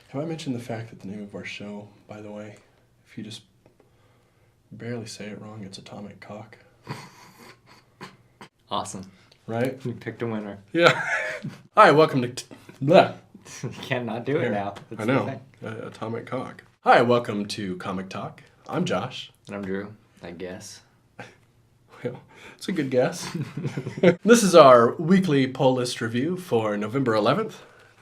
Have I mentioned the fact that the name of our show, by the way, if you just barely say it wrong, it's Atomic Cock? Awesome. Right? You picked a winner. Yeah. Hi, welcome to... Blah. You can't not do it now. That's I know. the thing. Atomic Cock. Hi, welcome to Comic Talk. I'm Josh. And I'm Drew, I guess. Well, it's a good guess. This is our weekly poll list review for November 11th.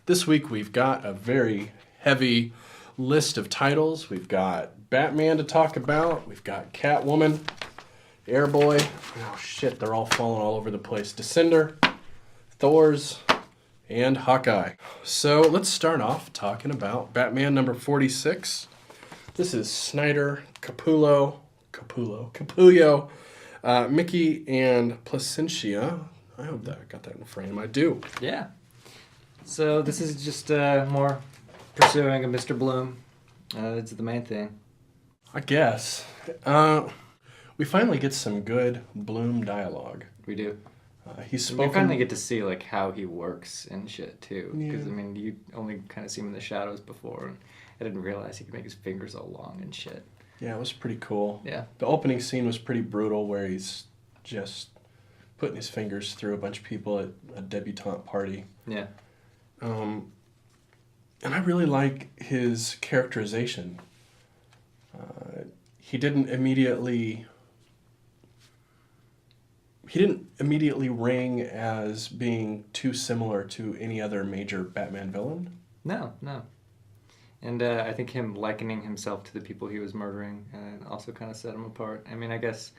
This week we've got a very heavy list of titles. We've got Batman to talk about. We've got Catwoman, Airboy. Oh shit, they're all falling all over the place. Descender, Thors, and Hawkeye. So let's start off talking about Batman number 46. This is Snyder, Capullo, Mickey, and Placentia. I hope that I got that in frame. I do. Yeah. So this is just more pursuing a Mr. Bloom. It's the main thing. I guess. We finally get some good Bloom dialogue. We do. He's spoken... We finally get to see like how he works and shit too. Because Yeah. I mean, you only kind of see him in the shadows before, and I didn't realize he could make his fingers all long and shit. Yeah, it was pretty cool. Yeah. The opening scene was pretty brutal, where he's just putting his fingers through a bunch of people at a debutante party. Yeah. And I really like his characterization. He didn't immediately ring as being too similar to any other major Batman villain. No. And I think him likening himself to the people he was murdering also kind of set him apart. I mean, I guess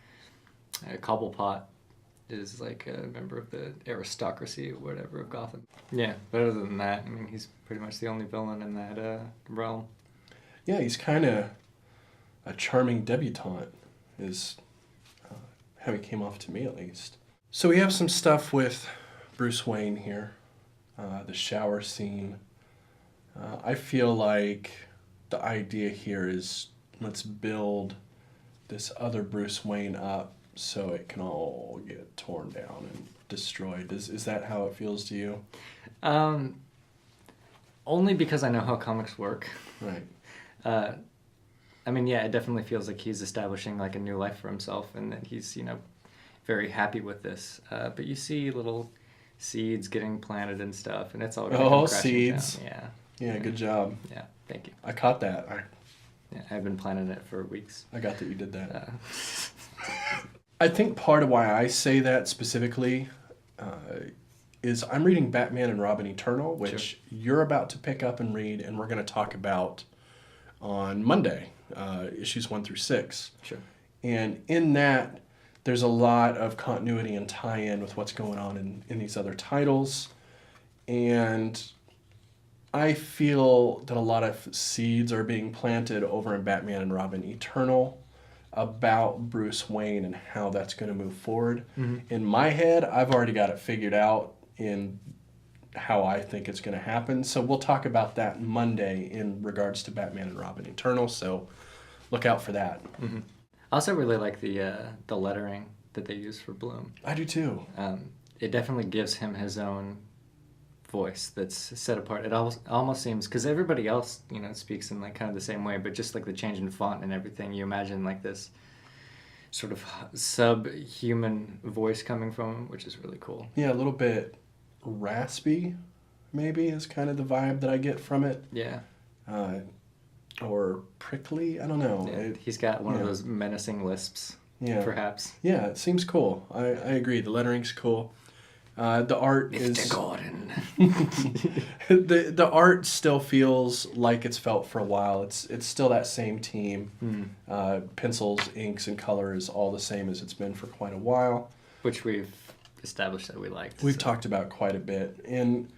Cobblepot is like a member of the aristocracy or whatever of Gotham. Yeah, but other than that, I mean, he's pretty much the only villain in that realm. Yeah, he's kind of a charming debutante, is how he came off to me at least. So we have some stuff with Bruce Wayne here, the shower scene. I feel like the idea here is let's build this other Bruce Wayne up so it can all get torn down and destroyed. Is that how it feels to you? Only because I know how comics work. Right. I mean, yeah, it definitely feels like he's establishing like a new life for himself, and that he's, very happy with this. But you see little seeds getting planted and stuff, and it's all gonna come crashing seeds. down. Yeah, good job. Yeah, thank you. I caught that. Yeah, I've been planning it for weeks. I got that you did that. I think part of why I say that specifically is I'm reading Batman and Robin Eternal, which you're about to pick up and read, and we're going to talk about on Monday, issues 1 through 6. Sure. And in that, there's a lot of continuity and tie-in with what's going on in these other titles. And I feel that a lot of seeds are being planted over in Batman and Robin Eternal about Bruce Wayne and how that's going to move forward. Mm-hmm. In my head, I've already got it figured out in how I think it's going to happen. So we'll talk about that Monday in regards to Batman and Robin Eternal. So look out for that. Mm-hmm. I also really like the lettering that they use for Bloom. I do too. It definitely gives him his own voice that's set apart. It almost seems, because everybody else, speaks in like kind of the same way, but just like the change in font and everything, you imagine like this sort of subhuman voice coming from him, which is really cool. Yeah, a little bit raspy, maybe, is kind of the vibe that I get from it. Yeah. Or prickly, I don't know. Yeah, he's got one of those menacing lisps, perhaps. Yeah, it seems cool. I agree. The lettering's cool. The art Mr. Gordon. the art still feels like it's felt for a while. It's still that same team. Pencils, inks, and colors all the same as it's been for quite a while. Which we've established that we liked. We've talked about quite a bit. And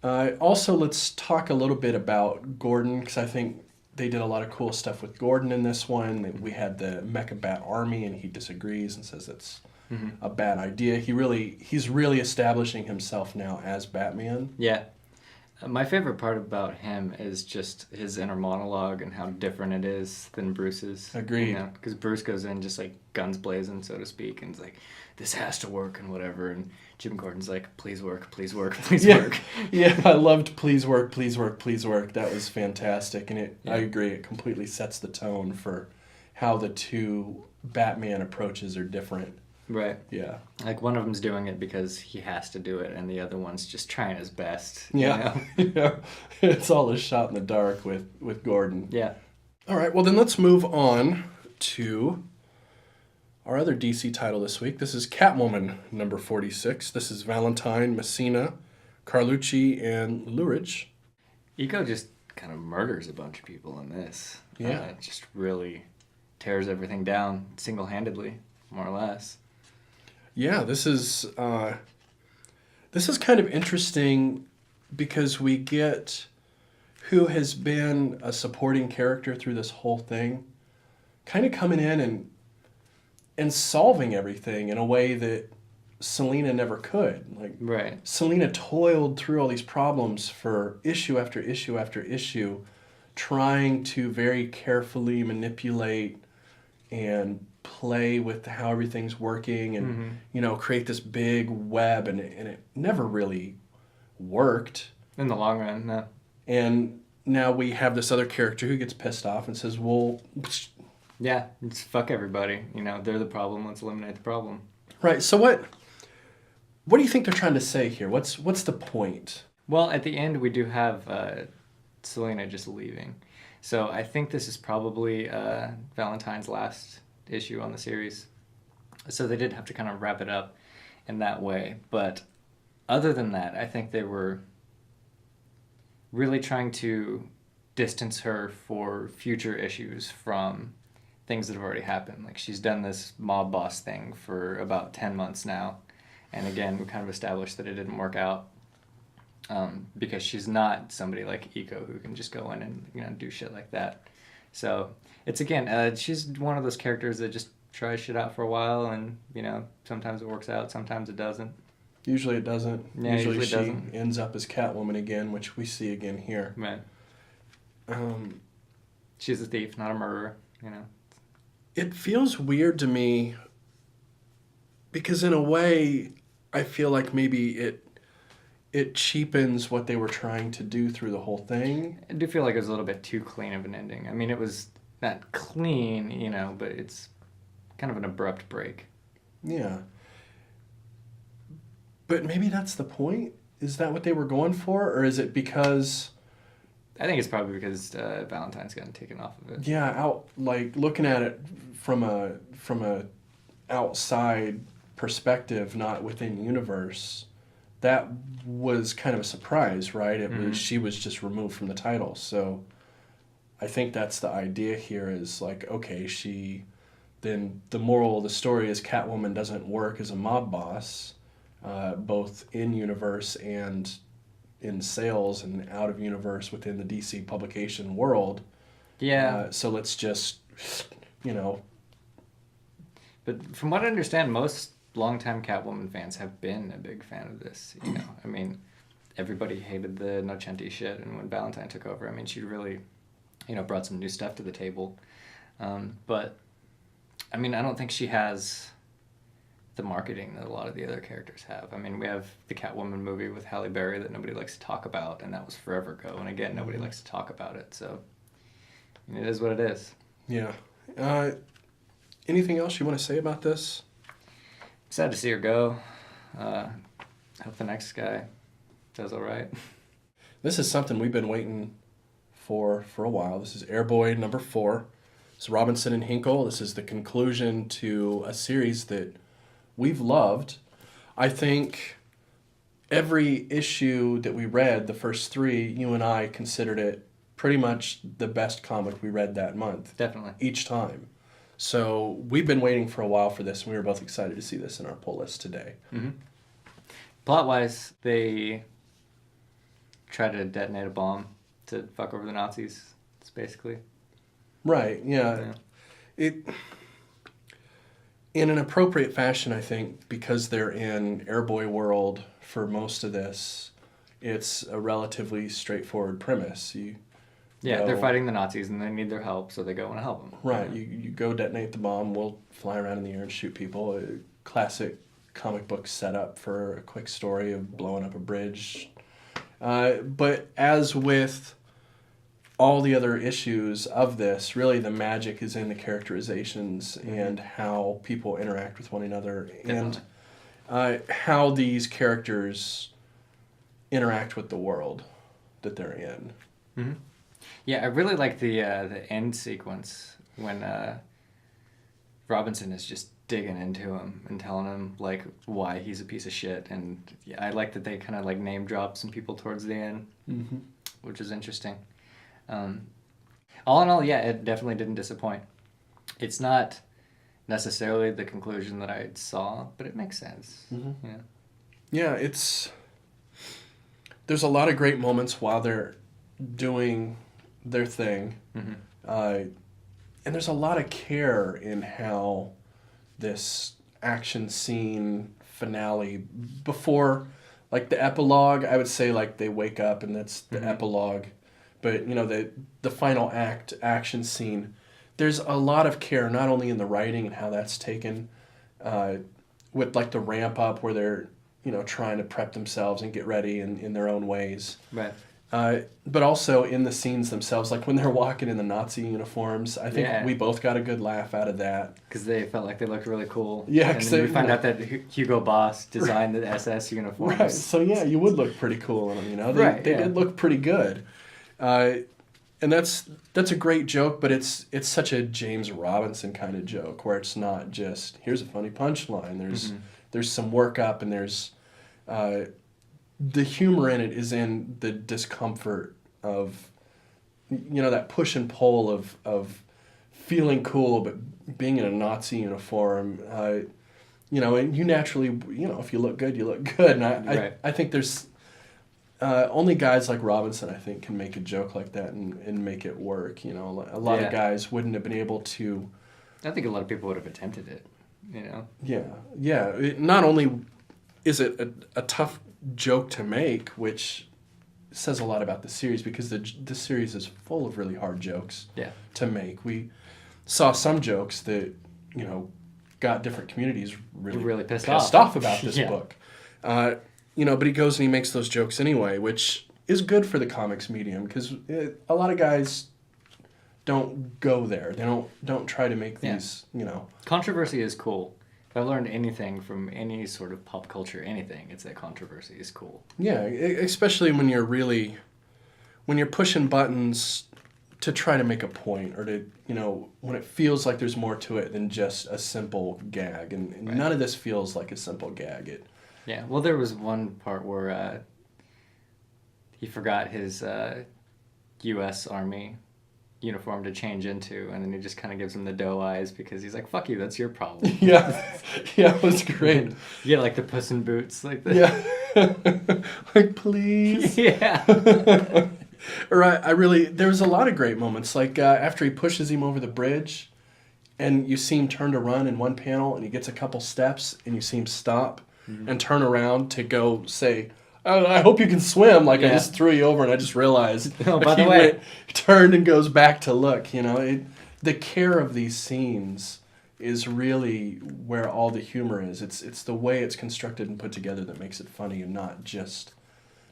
also let's talk a little bit about Gordon, because I think they did a lot of cool stuff with Gordon in this one. We had the Mecha Bat Army, and he disagrees and says it's a bad idea. He's really establishing himself now as Batman. Yeah. My favorite part about him is just his inner monologue and how different it is than Bruce's. Agreed. Because Bruce goes in just like guns blazing, so to speak, and it's like, this has to work and whatever. And Jim Gordon's like, please work, please work, please work. Yeah, I loved please work, please work, please work. That was fantastic. And I agree, it completely sets the tone for how the two Batman approaches are different. Right. Yeah. Like one of them's doing it because he has to do it, and the other one's just trying his best. Yeah. Yeah. It's all a shot in the dark with Gordon. Yeah. All right, well then let's move on to our other DC title this week. This is Catwoman, number 46. This is Valentine, Messina, Carlucci, and Lurich. Eco just kind of murders a bunch of people in this. Yeah. Just really tears everything down single-handedly, more or less. Yeah, this is kind of interesting because we get who has been a supporting character through this whole thing kind of coming in and solving everything in a way that Selina never could. Like, right. Selina toiled through all these problems for issue after issue after issue, trying to very carefully manipulate and play with how everything's working and, create this big web, and it never really worked. In the long run, no. And now we have this other character who gets pissed off and says, well... Yeah, just fuck everybody. They're the problem. Let's eliminate the problem. Right, so what do you think they're trying to say here? What's the point? Well, at the end, we do have Selina just leaving. So I think this is probably Valentine's last issue on the series. So they did have to kind of wrap it up in that way. But other than that, I think they were really trying to distance her for future issues from things that have already happened. Like, she's done this mob boss thing for about 10 months now. And again, we kind of established that it didn't work out. Because she's not somebody like Eco who can just go in and do shit like that. So it's again, she's one of those characters that just tries shit out for a while, and sometimes it works out, sometimes it doesn't. Usually it doesn't. Yeah, usually she it doesn't. ends up as Catwoman again, which we see again here. Right. She's a thief, not a murderer. It feels weird to me because in a way, I feel like maybe it cheapens what they were trying to do through the whole thing. I do feel like it was a little bit too clean of an ending. I mean, it was not clean, but it's kind of an abrupt break. Yeah. But maybe that's the point? Is that what they were going for? Or is it because... I think it's probably because Valentine's gotten taken off of it. Yeah, looking at it from a outside perspective, not within universe, that was kind of a surprise, right? It was she was just removed from the title. So I think that's the idea here is like, okay, then the moral of the story is Catwoman doesn't work as a mob boss, both in universe and in sales and out of universe within the DC publication world. Yeah. So let's just, But from what I understand, most longtime Catwoman fans have been a big fan of this. I mean, everybody hated the Nocenti shit, and when Valentine took over, I mean, she really, brought some new stuff to the table. But, I mean, I don't think she has the marketing that a lot of the other characters have. I mean, we have the Catwoman movie with Halle Berry that nobody likes to talk about, and that was forever ago. And again, nobody likes to talk about it. So, it is what it is. Yeah. Anything else you want to say about this? Sad to see her go. Hope the next guy does all right. This is something we've been waiting for a while. This is Airboy number 4. It's Robinson and Hinkle. This is the conclusion to a series that we've loved. I think every issue that we read, the first 3, you and I considered it pretty much the best comic we read that month. Definitely. Each time. So we've been waiting for a while for this, and we were both excited to see this in our pull list today. Mm-hmm. Plot-wise, they try to detonate a bomb to fuck over the Nazis, it's basically. Right, yeah. It, in an appropriate fashion, I think, because they're in Airboy world for most of this, it's a relatively straightforward premise. Yeah, go, they're fighting the Nazis and they need their help, so they go and help them. Right. You go detonate the bomb, we'll fly around in the air and shoot people. A classic comic book setup for a quick story of blowing up a bridge. But as with all the other issues of this, really the magic is in the characterizations and how people interact with one another. Definitely. And how these characters interact with the world that they're in. Mm-hmm. Yeah, I really like the end sequence when Robinson is just digging into him and telling him like why he's a piece of shit, and yeah, I like that they kind of like name drop some people towards the end, which is interesting. All in all, yeah, it definitely didn't disappoint. It's not necessarily the conclusion that I saw, but it makes sense. Yeah. Yeah, there's a lot of great moments while they're doing their thing. And there's a lot of care in how this action scene finale, before like the epilogue, I would say like they wake up and that's the epilogue. But you know, the final action scene, there's a lot of care not only in the writing and how that's taken, with like the ramp up where they're, you know, trying to prep themselves and get ready in their own ways. Right. But also in the scenes themselves, like when they're walking in the Nazi uniforms, I think we both got a good laugh out of that. Because they felt like they looked really cool. Yeah, and then we find out that Hugo Boss designed the SS uniforms. Right, so yeah, you would look pretty cool in them, you know? They did look pretty good. And that's a great joke, but it's such a James Robinson kind of joke, where it's not just, here's a funny punchline. There's some work up, and there's... the humor in it is in the discomfort of, you know, that push and pull of feeling cool but being in a Nazi uniform. You know, and you naturally, you know, if you look good, you look good. And I think there's only guys like Robinson, I think, can make a joke like that and make it work. You know, a lot of guys wouldn't have been able to. I think a lot of people would have attempted it, you know? Yeah. Not only is it a tough joke to make, which says a lot about the series, because the series is full of really hard jokes to make. We saw some jokes that, you know, got different communities really pissed off about this book. You know, but he goes and he makes those jokes anyway, which is good for the comics medium, because a lot of guys don't go there. They don't try to make these, you know. Controversy is cool. If I learned anything from any sort of pop culture, it's that controversy is cool. Yeah, especially when you're pushing buttons to try to make a point, or to, you know, when it feels like there's more to it than just a simple gag. And none of this feels like a simple gag. Yeah, well, there was one part where he forgot his U.S. Army uniform to change into, and then he just kind of gives him the doe eyes because he's like, fuck you, that's your problem. Yeah, it was great. Yeah, like the Puss in Boots, like the... Yeah. Like, please. Yeah. There was a lot of great moments, like after he pushes him over the bridge and you see him turn to run in one panel and he gets a couple steps and you see him stop and turn around to go say, I hope you can swim. Like, I just threw you over and I just realized. Oh, by the way. Turned and goes back to look, you know. The care of these scenes is really where all the humor is. It's the way it's constructed and put together that makes it funny, and not just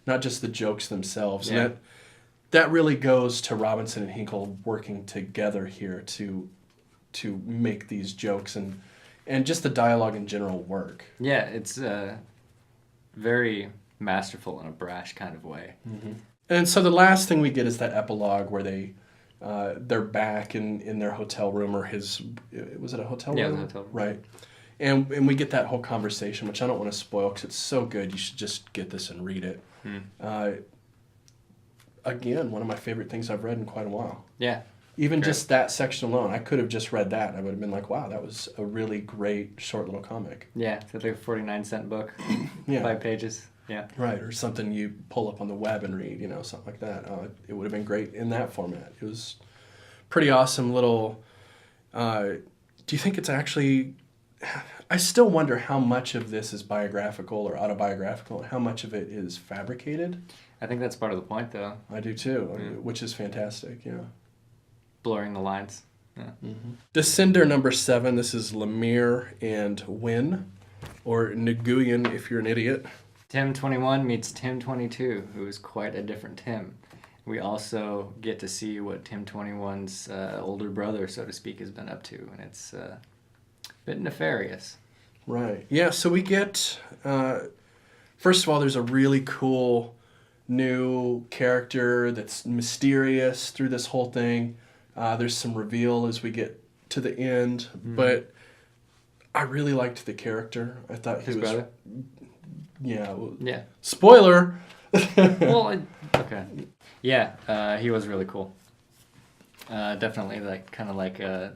the jokes themselves. Yeah. And that really goes to Robinson and Hinkle working together here to make these jokes, and just the dialogue in general work. Yeah, it's very masterful in a brash kind of way. And so the last thing we get is that epilogue where they're back in their hotel room, or was it a hotel room? Yeah, it was a hotel room. Right. And we get that whole conversation, which I don't want to spoil because it's so good. You should just get this and read it. Again, one of my favorite things I've read in quite a while. Yeah. Even just that section alone, I could have just read that and I would have been like, wow, that was a really great short little comic. Yeah, it's like a 49-cent book. 5 pages. Yeah. Right, or something you pull up on the web and read, you know, something like that. It would have been great in that format. It was pretty awesome little... do you think it's actually I still wonder how much of this is biographical or autobiographical and how much of it is fabricated. I think that's part of the point, though. I do too, which is fantastic, yeah. Blurring the lines. Yeah. Descender number 7, this is Lemire and Wynn, or Nguyen if you're an idiot. Tim 21 meets Tim 22, who is quite a different Tim. We also get to see what Tim 21's older brother, so to speak, has been up to, and it's a bit nefarious. Right. Yeah, so we get, first of all, there's a really cool new character that's mysterious through this whole thing. There's some reveal as we get to the end, but I really liked the character. I thought His brother? Yeah. Well, Yeah. Spoiler! Well, okay. Yeah, he was really cool. Definitely kind of like a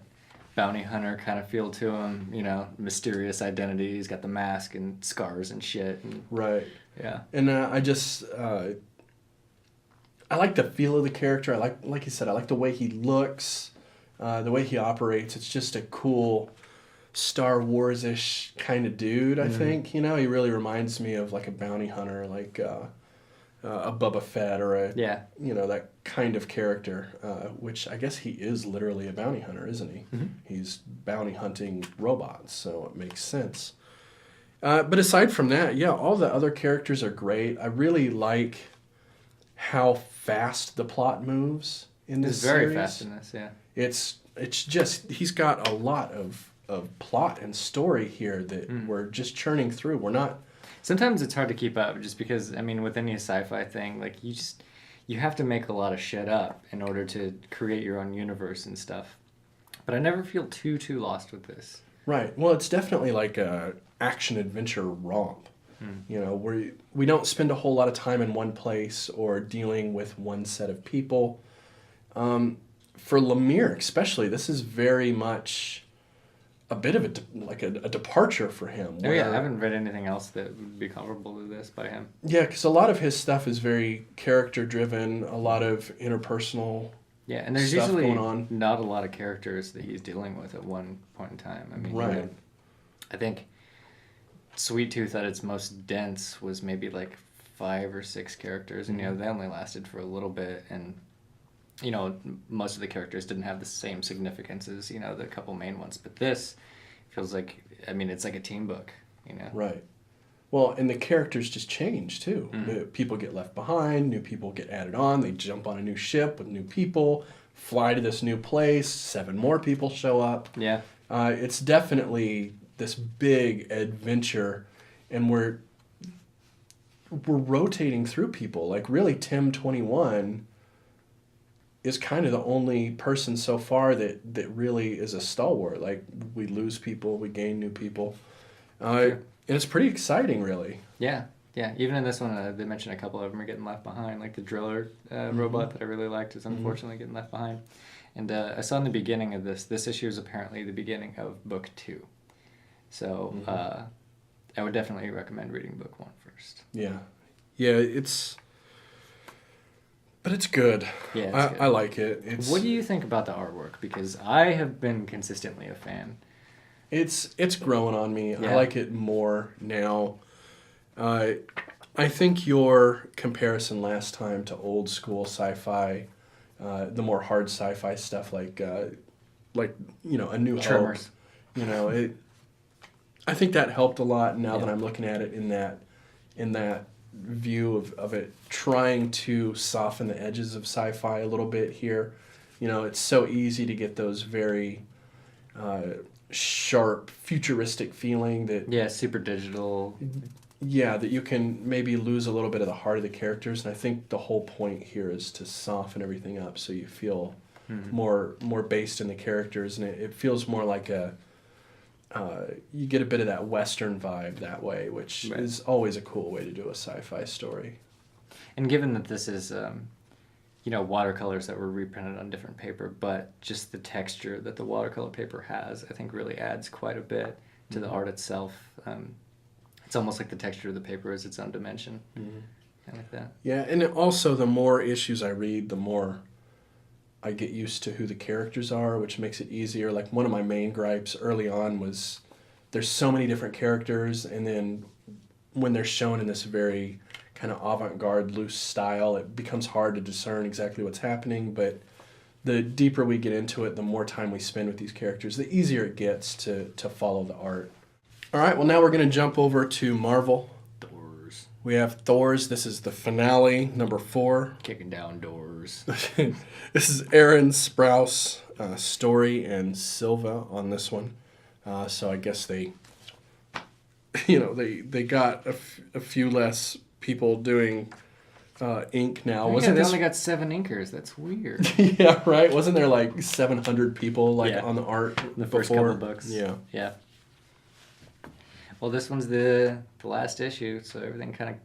bounty hunter kind of feel to him, you know, mysterious identity. He's got the mask and scars and shit. And, Right. yeah. And I like the feel of the character. Like you said, I like the way he looks, the way he operates. It's just a cool Star Wars-ish kind of dude, I think. You know, he really reminds me of like a bounty hunter, like a Boba Fett or you know, that kind of character, which I guess he is literally a bounty hunter, isn't he? Mm-hmm. He's bounty hunting robots, so it makes sense. But aside from that, yeah, all the other characters are great. I really like how fast the plot moves in this series. It's very fast in this, yeah. It's just, he's got a lot of plot and story here that we're just churning through. We're not... Sometimes it's hard to keep up just because, I mean, with any sci-fi thing, like, you have to make a lot of shit up in order to create your own universe and stuff. But I never feel too lost with this. Right. Well, it's definitely like a action-adventure romp. You know, we don't spend a whole lot of time in one place or dealing with one set of people. For Lemire especially, this is very much a bit of a departure for him. Oh yeah, I haven't read anything else that would be comparable to this by him. Yeah, because a lot of his stuff is very character-driven, a lot of interpersonal Yeah, and there's stuff usually going on. not a lot of characters that he's dealing with at one point in time. I mean, Right. you know, I think Sweet Tooth at its most dense was maybe like 5 or 6 characters, and you know, they only lasted for a little bit, and you know, most of the characters didn't have the same significance as, you know, the couple main ones. But this feels like, I mean, it's like a team book, you know? Right. Well, and the characters just change, too. The people get left behind, new people get added on, they jump on a new ship with new people, fly to this new place, 7 more people show up. Yeah. It's definitely this big adventure, and we're rotating through people. Like, really, Tim 21... is kind of the only person so far that really is a stalwart. Like, we lose people, we gain new people. And it's pretty exciting, really. Yeah, yeah. Even in this one, they mentioned a couple of them are getting left behind. Like the driller robot that I really liked is unfortunately getting left behind. And I saw in the beginning of this issue is apparently the beginning of book 2. So I would definitely recommend reading book 1 first. Yeah. Yeah, but it's good. Yeah, it's good. I like it. What do you think about the artwork? Because I have been consistently a fan. It's growing on me. Yeah. I like it more now. I think your comparison last time to old school sci-fi, the more hard sci-fi stuff like you know, A New Tremors. Hope, you know, I think that helped a lot. Now that I'm looking at it in that view of it trying to soften the edges of sci-fi a little bit here. You know, it's so easy to get those very sharp, futuristic feeling that... Yeah, super digital. Yeah, that you can maybe lose a little bit of the heart of the characters. And I think the whole point here is to soften everything up so you feel more based in the characters. And it feels more like you get a bit of that Western vibe that way, which is always a cool way to do a sci-fi story. And given that this is, you know, watercolors that were reprinted on different paper, but just the texture that the watercolor paper has, I think really adds quite a bit to the art itself. It's almost like the texture of the paper is its own dimension. I like that. Yeah, and also the more issues I read, the more I get used to who the characters are, which makes it easier. Like, one of my main gripes early on was there's so many different characters, and then when they're shown in this very kind of avant-garde, loose style, it becomes hard to discern exactly what's happening. But the deeper we get into it, the more time we spend with these characters, the easier it gets to follow the art. All right, well, now we're going to jump over to Marvel. Thors. We have Thors. This is the finale, number 4. Kicking down doors. This is Aaron Sprouse, Story, and Silva on this one. So I guess they got a few less people doing ink now. They only got 7 inkers. That's weird. Yeah, right. Wasn't there like 700 people on the art the first couple books? Yeah. Yeah. Well, this one's the last issue, so everything kind of...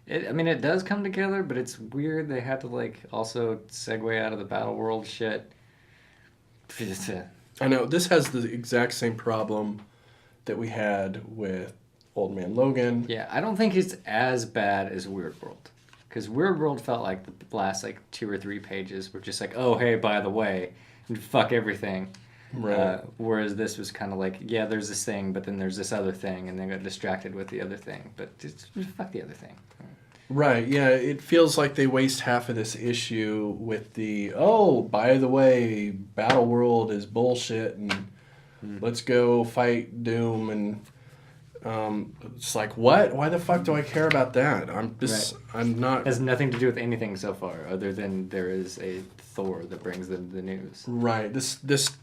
it does come together, but it's weird. They had to, like, also segue out of the Battle World shit. I know. This has the exact same problem that we had with Old Man Logan. Yeah, I don't think it's as bad as Weird World. Because Weird World felt like the last, 2 or 3 pages were just like, oh, hey, by the way, and fuck everything. Right. Whereas this was kind of like, yeah, there's this thing, but then there's this other thing, and they got distracted with the other thing. But just fuck the other thing. Right, yeah. It feels like they waste half of this issue with the, oh, by the way, Battle World is bullshit, and let's go fight Doom, and it's like, what? Why the fuck do I care about that? I'm not... It has nothing to do with anything so far, other than there is a Thor that brings them the news. Right. This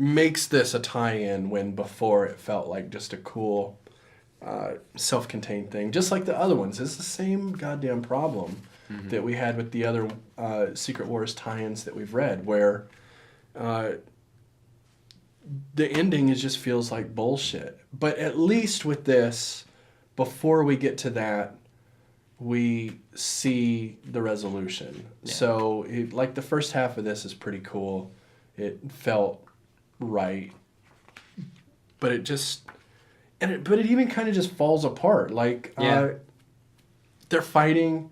makes this a tie-in when before it felt like just a cool self-contained thing. Just like the other ones. It's the same goddamn problem that we had with the other Secret Wars tie-ins that we've read, where the ending just feels like bullshit. But at least with this, before we get to that, we see the resolution. Yeah. So the first half of this is pretty cool. It felt right, but it even kind of just falls apart. They're fighting.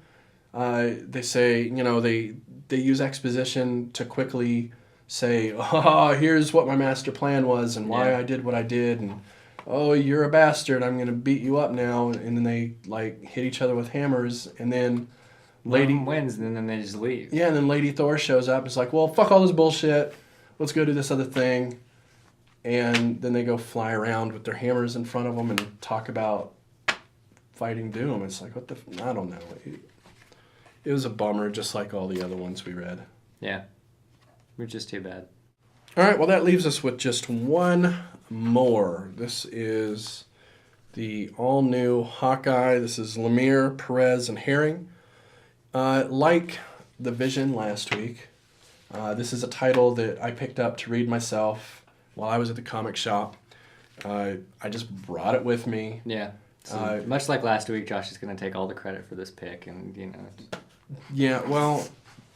They say, they use exposition to quickly say, oh, here's what my master plan was and why I did what I did, and oh, you're a bastard, I'm gonna beat you up now. And then they hit each other with hammers, and then Lady wins, and then they just leave. Yeah, and then Lady Thor shows up. It's like, well, fuck all this bullshit. Let's go do this other thing. And then they go fly around with their hammers in front of them and talk about fighting Doom. It's like, what the... I don't know. It was a bummer, just like all the other ones we read. Yeah. Which is too bad. All right, well, that leaves us with just one more. This is the all-new Hawkeye. This is Lemire, Perez, and Herring. Like The Vision last week, this is a title that I picked up to read myself while I was at the comic shop. I just brought it with me. Yeah. So much like last week, Josh is going to take all the credit for this pick, and Yeah, well,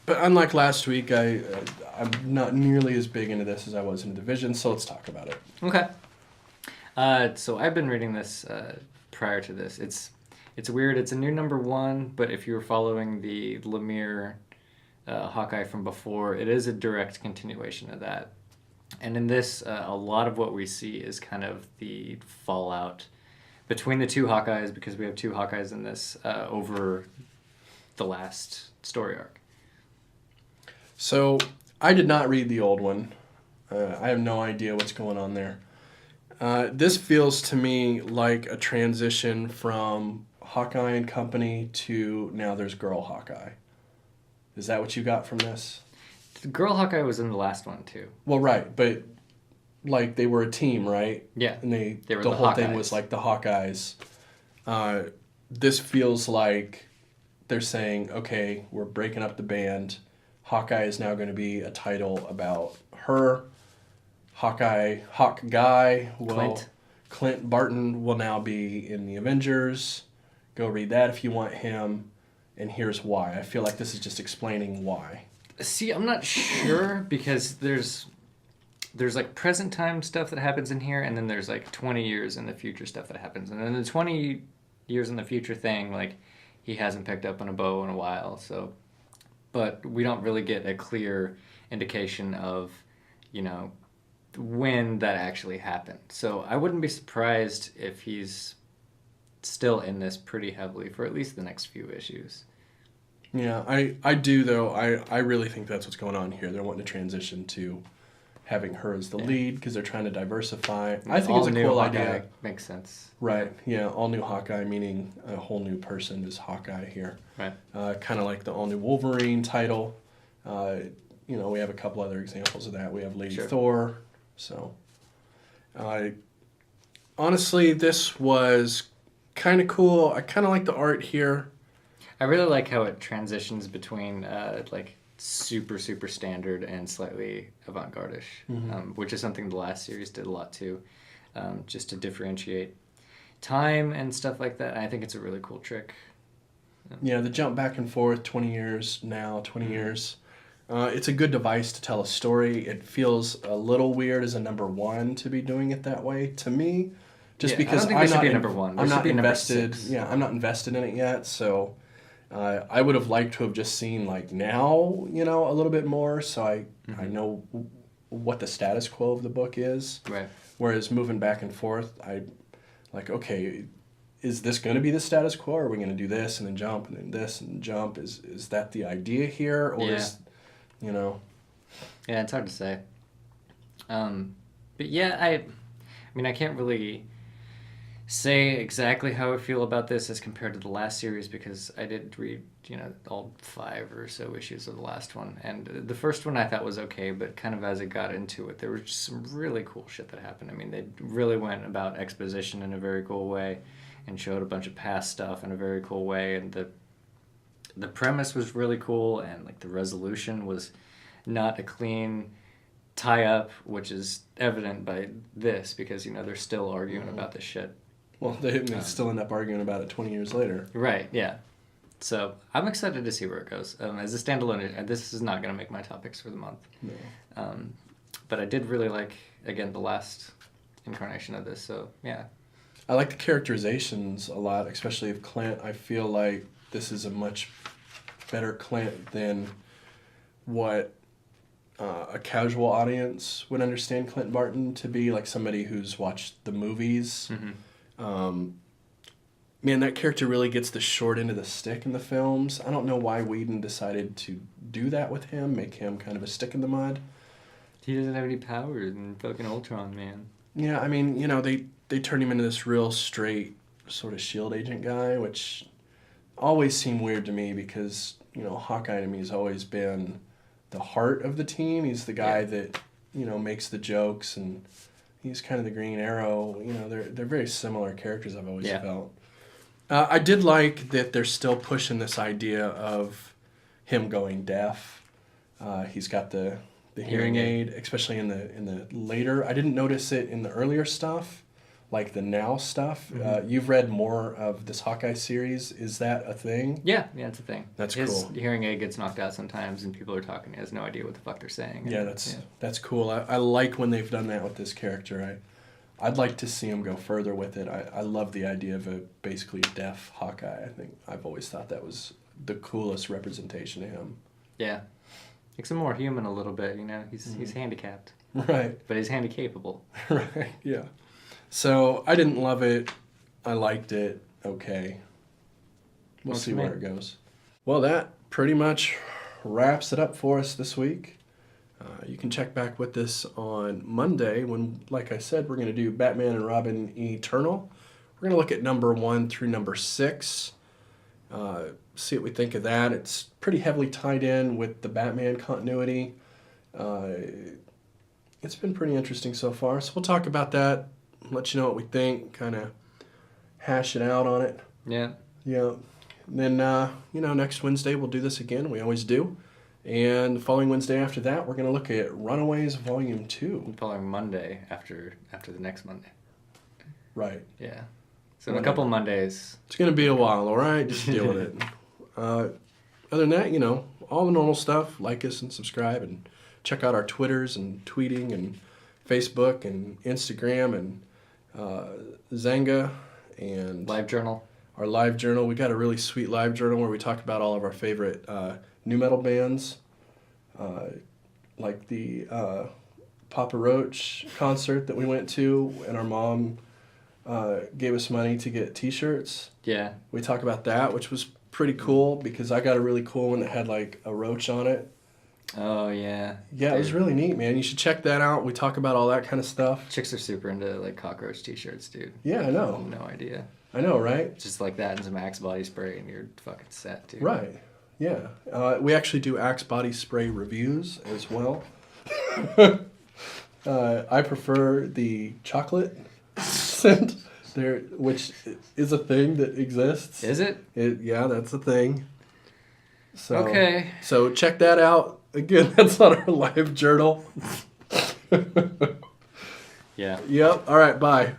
but unlike last week, I'm not nearly as big into this as I was in Division, so let's talk about it. Okay. So I've been reading this prior to this. It's weird. It's a new number 1, but if you were following the Lemire Hawkeye from before, it is a direct continuation of that. And in this, a lot of what we see is kind of the fallout between the 2 Hawkeyes, because we have 2 Hawkeyes in this, over the last story arc. So I did not read the old one. I have no idea what's going on there. This feels to me like a transition from Hawkeye and Company to now there's Girl Hawkeye. Is that what you got from this? The Girl Hawkeye was in the last one too. Well, right, but they were a team, right? Yeah. And they were the whole Hawkeyes. thing was like the Hawkeyes. This feels like they're saying, okay, we're breaking up the band. Hawkeye is now going to be a title about her. Hawk Guy, Clint Barton will now be in the Avengers. Go read that if you want him. And here's why. I feel like this is just explaining why. See, I'm not sure, because there's present time stuff that happens in here, and then there's 20 years in the future stuff that happens. And then the 20 years in the future thing, he hasn't picked up on a bow in a while, so... But we don't really get a clear indication of, when that actually happened. So I wouldn't be surprised if he's still in this pretty heavily for at least the next few issues. Yeah, I do though. I really think that's what's going on here. They're wanting to transition to having her as the lead because they're trying to diversify. I think it's a cool idea. Makes sense. Right. Yeah. All new Hawkeye, meaning a whole new person is Hawkeye here. Right. Kind of like the all new Wolverine title. We have a couple other examples of that. We have Lady Thor. So, honestly, this was kind of cool. I kind of like the art here. I really like how it transitions between like super standard and slightly avant-garde-ish, which is something the last series did a lot too, just to differentiate time and stuff like that. I think it's a really cool trick. Yeah, the jump back and forth, 20 years now, 20 years. It's a good device to tell a story. It feels a little weird as a number one to be doing it that way to me, just because I'm not number one. I'm not invested. Yeah, I'm not invested in it yet, so. I would have liked to have just seen like now, a little bit more, so I know what the status quo of the book is. Right. Whereas moving back and forth, I like, okay, is this going to be the status quo? Or are we going to do this and then jump and then this and jump? Is that the idea here, or is, Yeah, it's hard to say. But yeah, I mean, I can't really say exactly how I feel about this as compared to the last series because I did read, all 5 or so issues of the last one. And the first one I thought was okay, but kind of as it got into it, there was just some really cool shit that happened. I mean, they really went about exposition in a very cool way and showed a bunch of past stuff in a very cool way. And the premise was really cool, and like the resolution was not a clean tie-up, which is evident by this because, they're still arguing about this shit. Well, they still end up arguing about it 20 years later. Right, yeah. So I'm excited to see where it goes. As a standalone, this is not going to make my top picks for the month. No. But I did really like, again, the last incarnation of this, so yeah. I like the characterizations a lot, especially of Clint. I feel like this is a much better Clint than what a casual audience would understand Clint Barton to be, like somebody who's watched the movies. Mm-hmm. Man, that character really gets the short end of the stick in the films. I don't know why Whedon decided to do that with him, make him kind of a stick in the mud. He doesn't have any powers in fucking Ultron, man. Yeah, I mean, they turned him into this real straight sort of S.H.I.E.L.D. agent guy, which always seemed weird to me because, Hawkeye to me has always been the heart of the team. He's the guy that, makes the jokes, and he's kind of the Green Arrow. They're very similar characters, I've always felt. I did like that they're still pushing this idea of him going deaf. He's got the hearing aid, especially in the later. I didn't notice it in the earlier stuff, like the now stuff. Mm-hmm. You've read more of this Hawkeye series. Is that a thing? Yeah, it's a thing. That's cool. His hearing aid gets knocked out sometimes, and people are talking. He has no idea what the fuck they're saying. Yeah, that's cool. I like when they've done that with this character. I'd like to see him go further with it. I love the idea of basically a deaf Hawkeye. I think I've always thought that was the coolest representation of him. Yeah. Makes him more human a little bit, He's handicapped. Right. But he's handy-capable. Right, yeah. So, I didn't love it. I liked it. Okay. We'll see where it goes. Well, that pretty much wraps it up for us this week. You can check back with us on Monday when, like I said, we're going to do Batman and Robin Eternal. We're going to look at number 1 through number 6. See what we think of that. It's pretty heavily tied in with the Batman continuity. It's been pretty interesting so far. So we'll talk about that, let you know what we think, kind of hash it out on it. Yeah. Yeah. And then, next Wednesday we'll do this again. We always do. And the following Wednesday after that, we're going to look at Runaways Volume 2. The following Monday after the next Monday. Right. Yeah. So in a couple Mondays. It's going to be a while, all right? Just deal with it. Other than that, all the normal stuff. Like us and subscribe and check out our Twitters and tweeting and Facebook and Instagram and Zanga and Live Journal. Our live journal. We got a really sweet live journal where we talk about all of our favorite new metal bands, like the Papa Roach concert that we went to, and our mom gave us money to get T-shirts. Yeah. We talk about that, which was pretty cool because I got a really cool one that had like a roach on it. Oh, yeah. Yeah, it was really neat, man. You should check that out. We talk about all that kind of stuff. Chicks are super into like cockroach T-shirts, dude. Yeah, I know. No idea. I know, right? Just like that and some Axe body spray and you're fucking set, dude. Right. Yeah. We actually do Axe body spray reviews as well. I prefer the chocolate scent there, which is a thing that exists. Is it? Yeah, that's a thing. So, Okay. So check that out. Again, that's on our live journal. Yeah. Yep. All right. Bye.